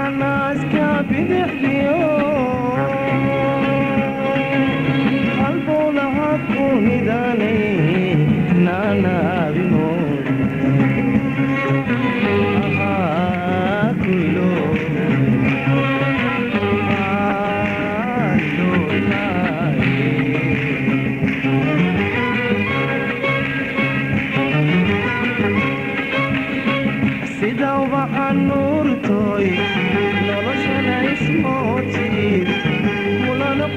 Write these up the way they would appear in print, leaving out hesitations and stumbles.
الناس كابد حبيو قلبو لها كوني داني نانا بمو كلو سيدا وبحا النور توي noloshana ismootid mulana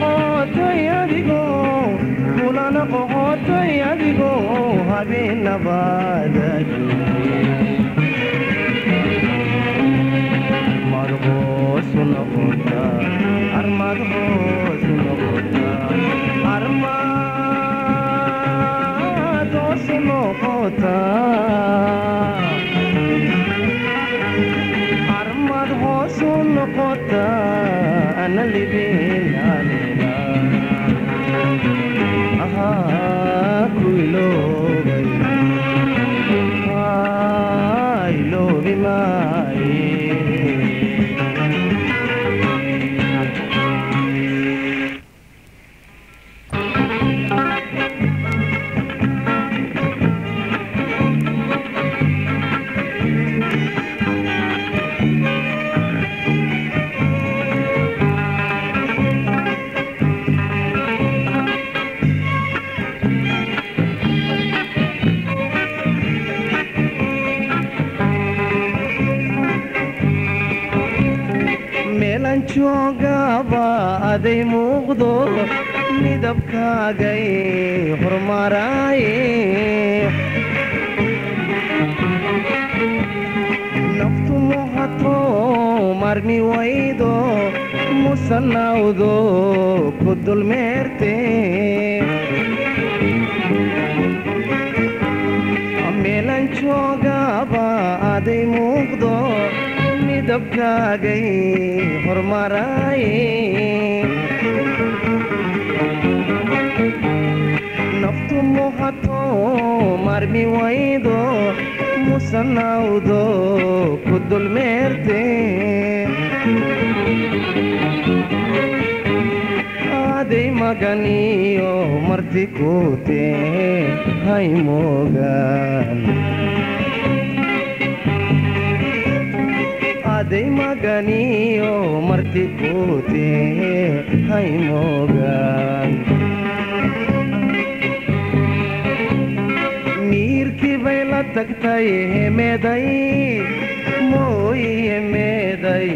qootay adigo habeen nabaadadu marhoosu noqota armad hoosu noqota armad hoosu noqota نقطة أنا اللي بين علينا كله لو بماي joogaba aday muuqdo midabkaagay hormaraaye naftu muhato marmi waydo musanawdo ku dulmeerte meelan joogaba aday muuqdo midabkaagay hormaraaye naftu muhato marmi waydo musanawdo ku dulmeerte aday maganiyo marti kute hay moogan aday maganiyo marti kute hay moogan miirkii bay la tagtay meeday mooye meeday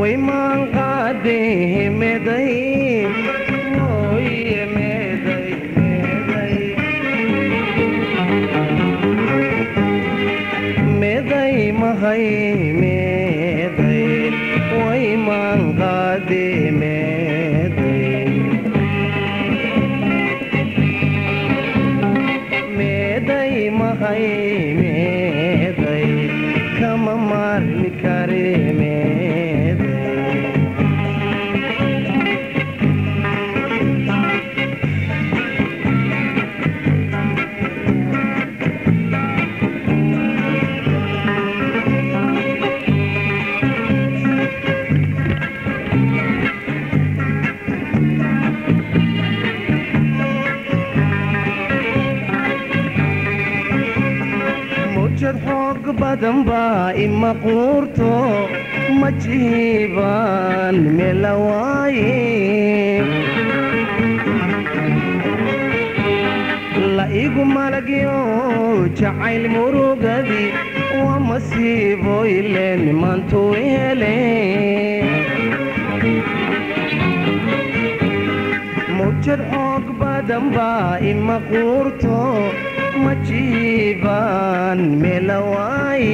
way maan qaade meeday mooye meeday mahay meeday way maan qaade meeday mahay meeday kama marmi kare meeday حق بدن با إما قورتو مجيبان ملواي لا إيقو مالقيو جعيل مروقدي ومسيبو إلين مانتو إلين موجد حق بدن با إما قورتو مجيبان ملواي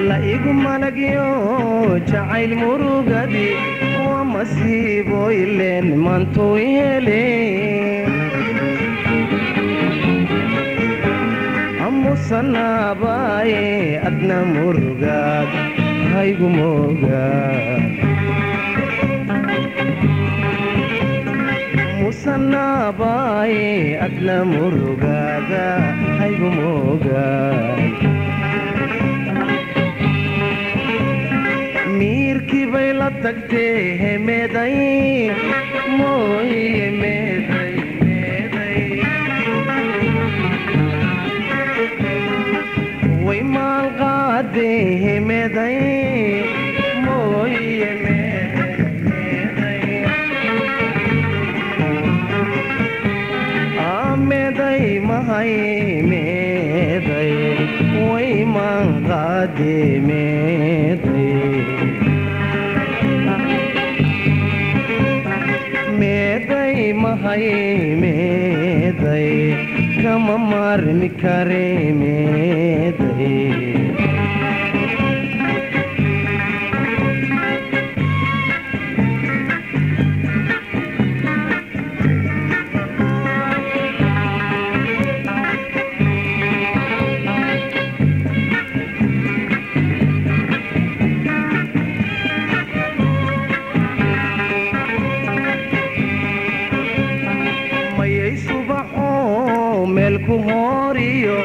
لا إيقو مالقيو جعيل مروقدي ومسيبو إلين مانتو إلين أمو سناباي أدنى مروقاد haygu moogaan musanabaaye adna murugaada haygu moogaan miirkii bay la tagtee hemeeday mooye meeday way maalqaadee hemeeday mooye meeday meeday mahay meeday way maalqaadee meeday meeday mahay meeday kama maarmi kare meeday meelku hooriyo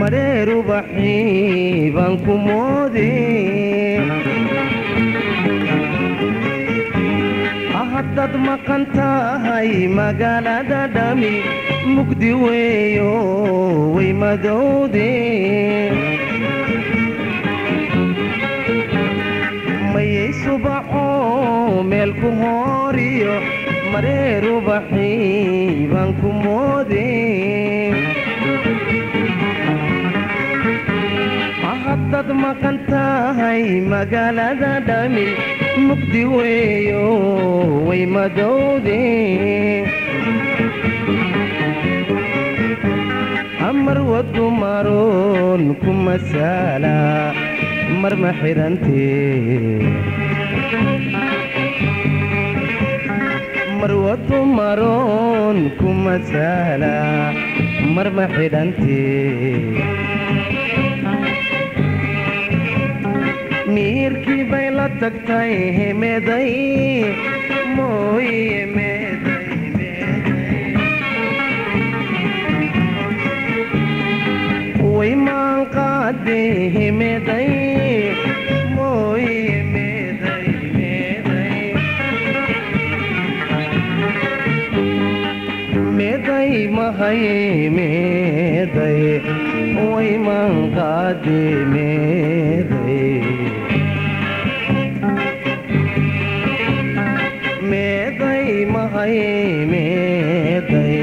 mareeru baxii baan ku moodee haddaad maqan tahay magaalada dhami mugdi weeyo way madowdee mayay subaxo meelku hooriyo mareeru baxii baan ku moodee haddaad maqan tahay magaalada dhami mugdi weeyo way madowdee amar wadu maroon ku masaala mar ma xidhantee marwadu maroon ku masaala mar ma xidhantee miirkii bay la tagtay hemeeday mooye meeday way maalqaadee hemeeday mooye meeday meeday mahay meeday way maalqaadee meeday meeday mahay meeday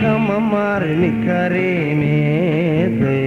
kama maarmi kare meeday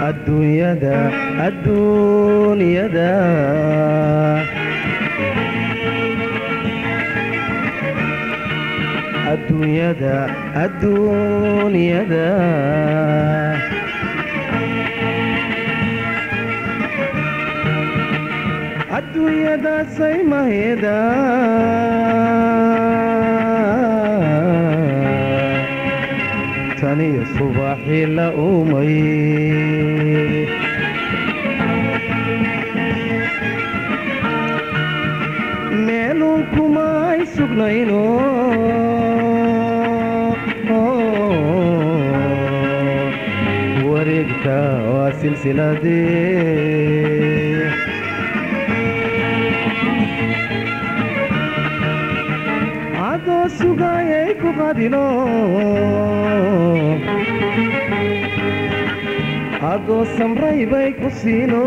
adduunyada adduunyada adduunyada adduunyada adduunyada saymaheeda taniyo subaxii la uumay meelun kumay sugnayno wareegta waa silsiladee كقادنو أدو سمري بيكو سينو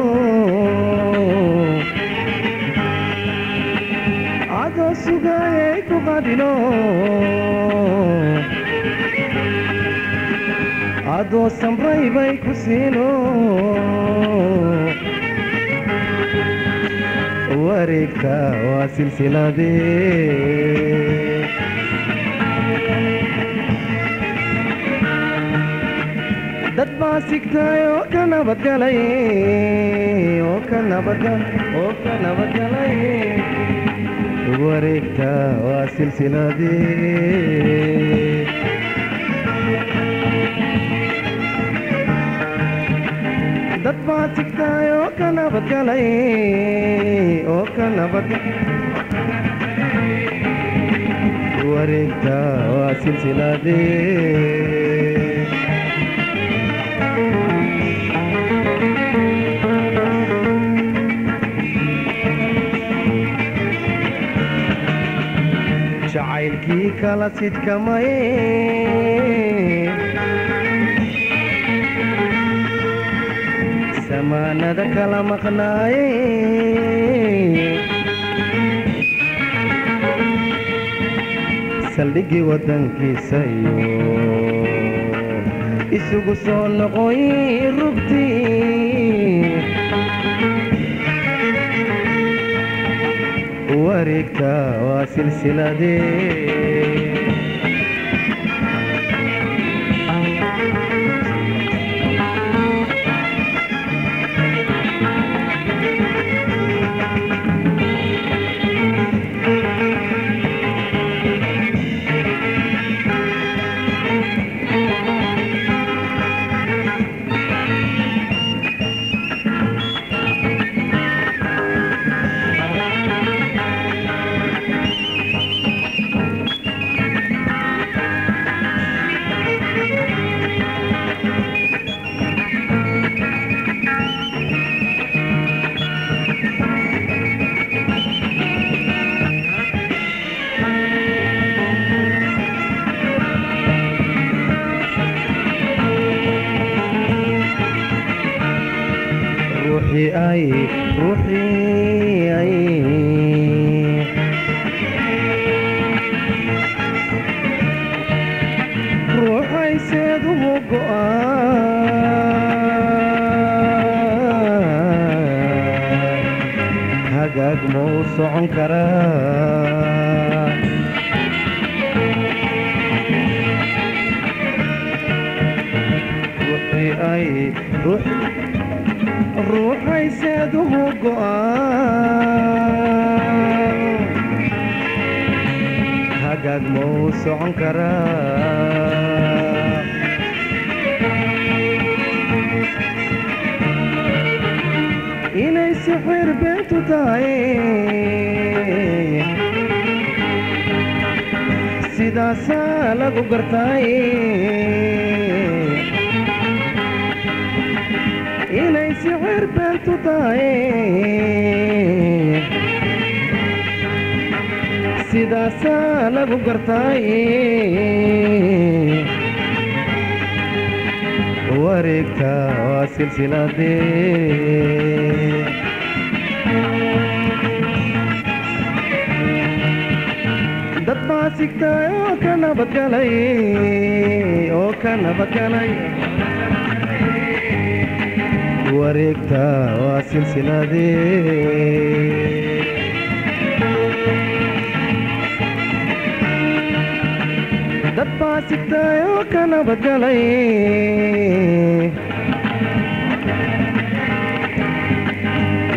أدو سوغاي كقادنو أدو سمري بيكو سينو wareegta waa silsiladee dad baa sigtay oo ka nabadgalay wareegta waa silsiladee dad baa sigtay oo ka nabadgalay wareegta waa silsiladee jacaylkii kala sidkamaye samaanada kala maqnaaye saldhigii waddankiisa iyo isugu soo noqoy rugtii wareegta waa silsiladee ruuxay seeduhu go'aan hagaag ma u socon karaa ruuxay seeduhu go'aan hagaag ma u socon karaa inay sixir beentu tahay sidaasaa lagu gartay inay sixir beentu tahay sidaasaa lagu gartay wareegta waa silsiladee dad baa sigtay oo ka nabadgalay wareegta waa silsiladee dad baa sigtay oo ka nabadgalay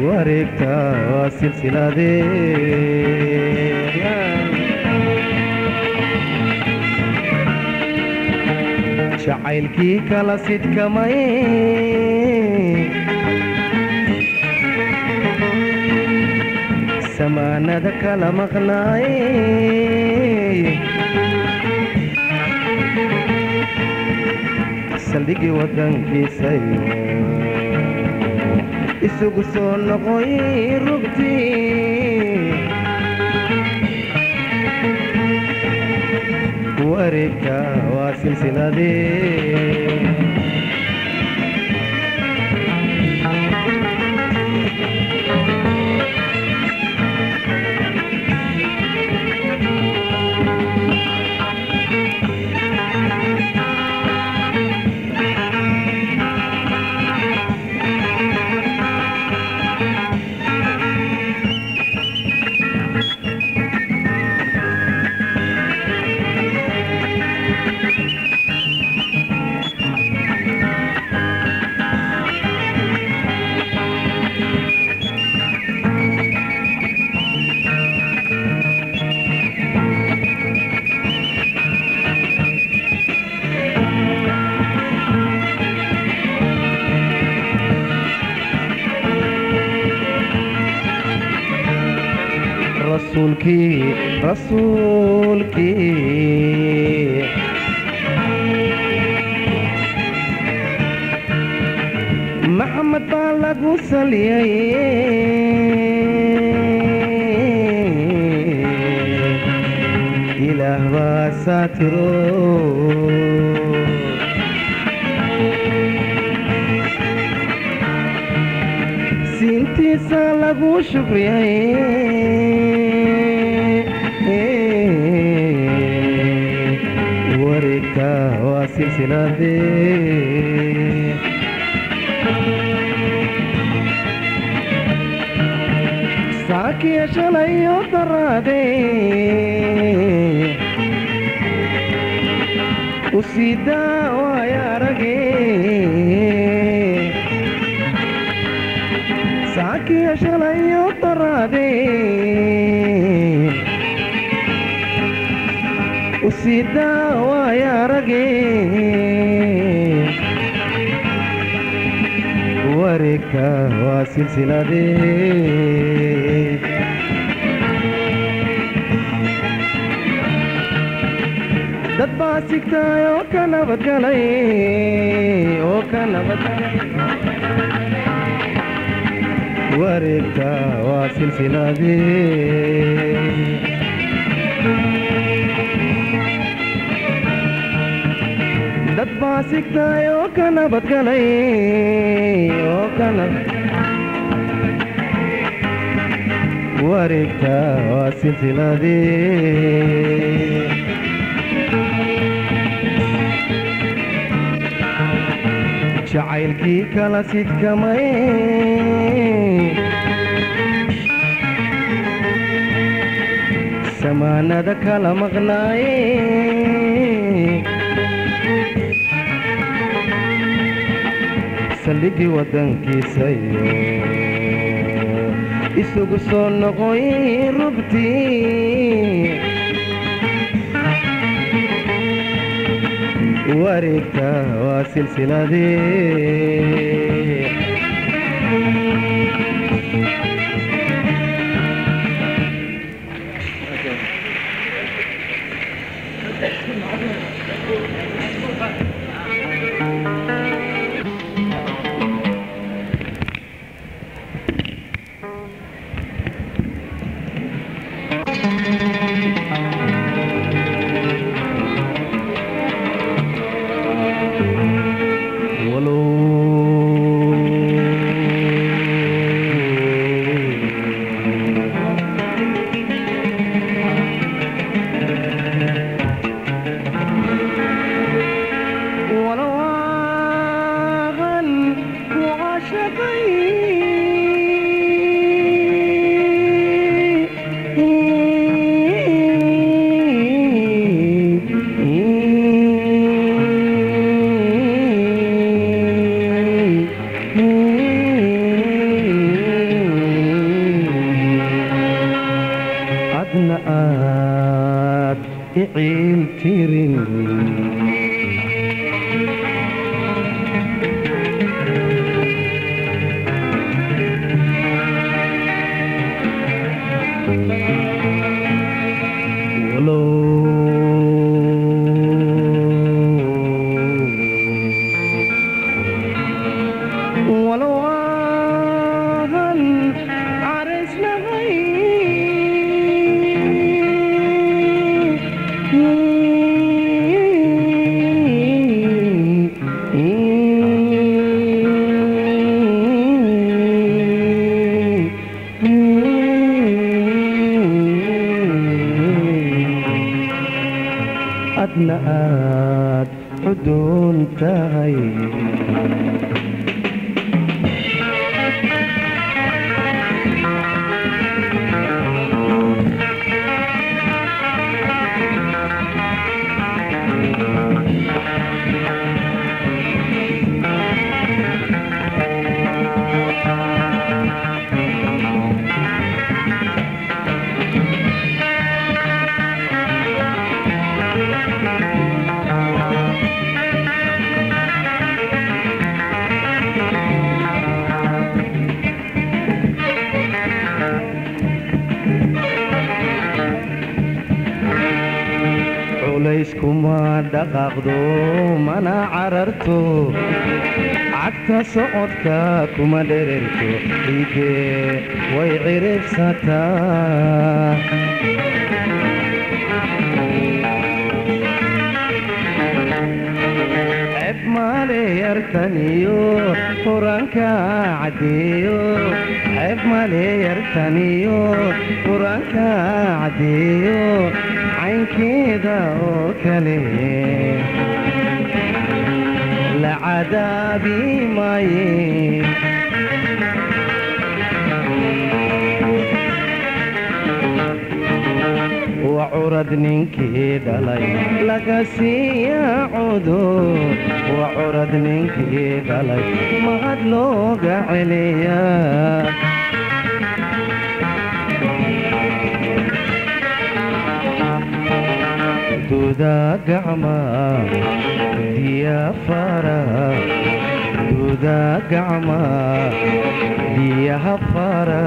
wareegta waa silsiladee jacaylkii kala sidkamaye samaanada kala maqnaaye saldhigii waddankiisa iyo isugu soo noqoy rugtii wareegka waa silsiladee rasuulkii maxamed baa lagu saliyay ilaah baa saatiro siintiisa lagu shukriyay wareegka waa silsiladee saakiya shalayo daraadee u siidaa waaya aragee saakiya shalayo daraadee u siidaa waaya aragee wareegka waa silsiladee dad baa sigtaay oo ka nabadgalay wareegka waa silsiladee dad baa sigtaay oo ka nabadgalay wareegka waa silsiladee jacaylkii kala sidkamay samaanada kala maqnaaye saldhiggii waddankiisayo isugu soo noqoy rugtii wareegka waa silsiladee aad xuduun tahay layskuma dhaqaaqdo mana cararto cagta socodka kuma dhererto ciidee way ciribsataa ceeb male yartaniyo quranka caddeeyo ceeb male yartaniyo quranka caddeeyo caynkeeda oo kale la cadaabi maaye وعرض ninkii dhalay laga siiyaa cudur وعرض ninkii dhalay mahad looga celiyaa duda gacma diya fara duda gacma diyaha fara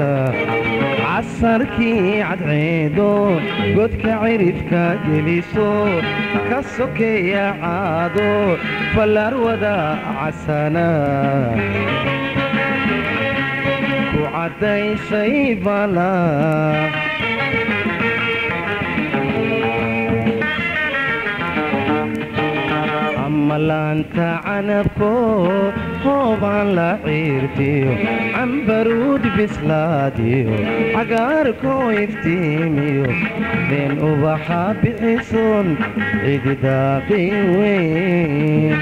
casarkii cadceedo godka cirifka geliso ka sokeeya caado fallaarwada casana ku caddaysay bala malaanta canabko hoobaan la ciirtiyo cambaruud bislaadiyo cagaarkoo iftiimiyo been ubaxa bixison cididaaqi weyn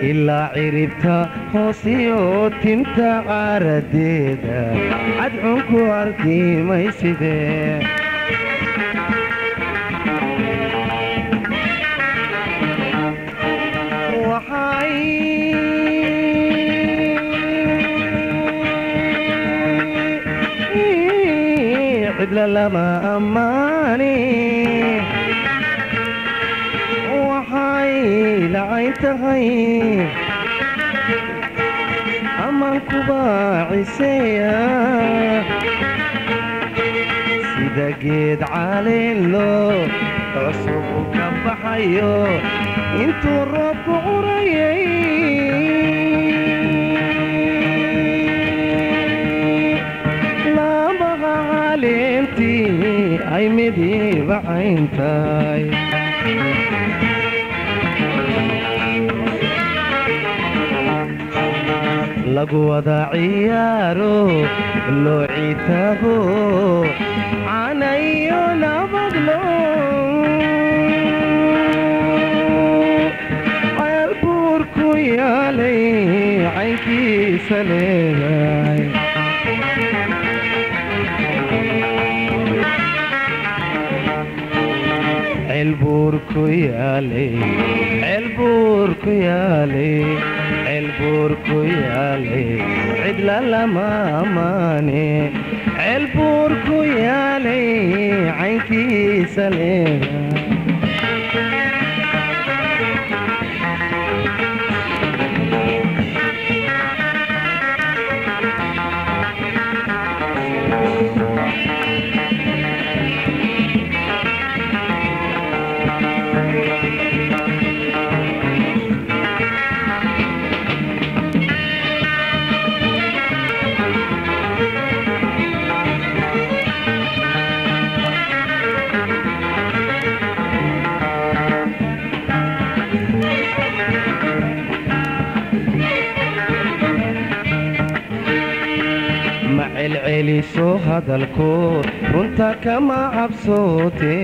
ilaa ciribta hoosiyo tinta caaradeeda cadcunku arki maysidee cidla lama ammaani waxay lacayn tahay amaan kuba ciseeya sida geed caleelo cusub u ka baxayo intuu roobku curayay laamaha caleentii ay midiiba cayntahay lagu wada ciyaaro loo ciitaago canayo nabadlo ceelbuurku yaalay caynkiisa leedahay ceelbuurku yaalay ceelbuurku yaalay ceelbuurku yaalay cidla lama ammaane ceelbuurku yaalay caynkiisa leedahay celceliso hadalku runta kama cabsoote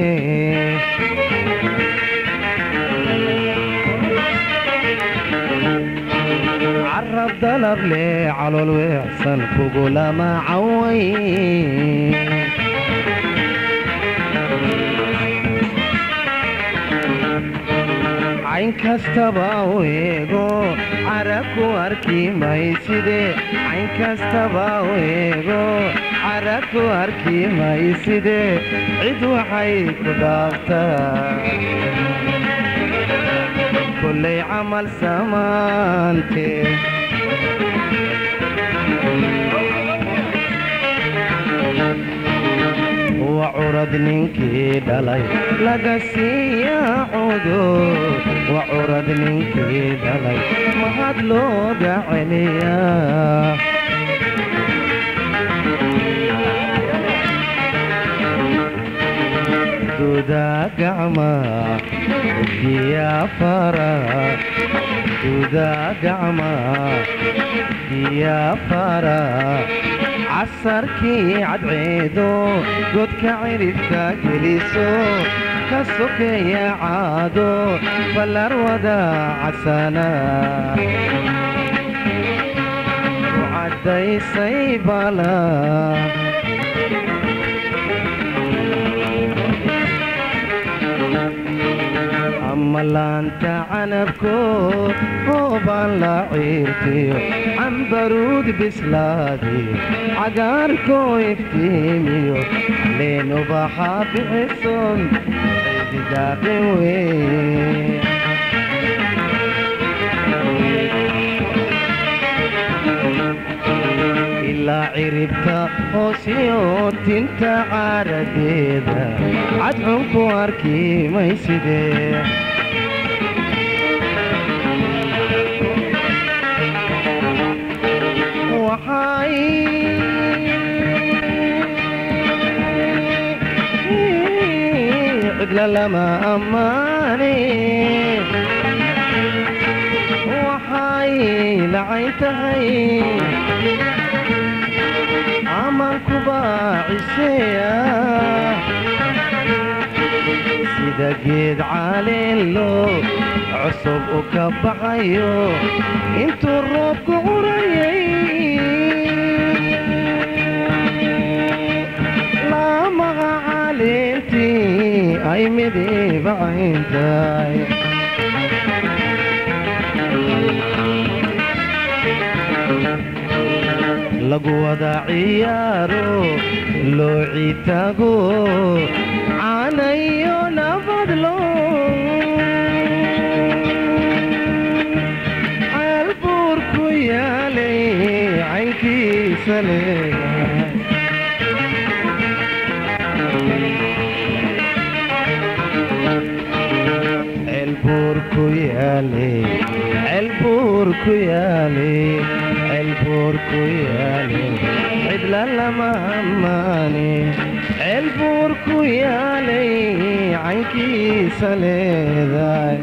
carab dalab le calool weecsan kugulama caway cayn kastaba u eego carabku arki mayside cayn kastaba u eego carabku arki mayside cid waxay ku dhaaftaa kullay camal samaante وعرض ننكي دلي لقسي يا عودو وعرض ننكي دلي مهد لو دعليا دودا قعما يا فرا دودا قعما يا فرا عسركي عدعيدو قدك عرفك جليسو كسوك يا عادو فالأروضة عسانا وعدي سيبالا أما لانت عنبكو هوبان لا عيرتيو عن برود بسلادي عقاركو يفتيميو لينو بحاب عصون عيدي داقي وين إلا عربتا هوسيو تنتا عارديدا عدعوكو أركي ميسيدي عدل لما أماني وحاي لعيتهي عملك باعسيا سيدا قيد عاليلو عصب وكبحيو انتو الروبك عريي لا مغا عاليتي اي مدي بعينتاي لقوة عيارو لوعي تاقو عانيو نفضلو عالبوركو يالي عينكي سلي البوركو يالي البوركو يالي البوركو يالي عدل لما هماني البوركو يالي عينكي سلي ذاي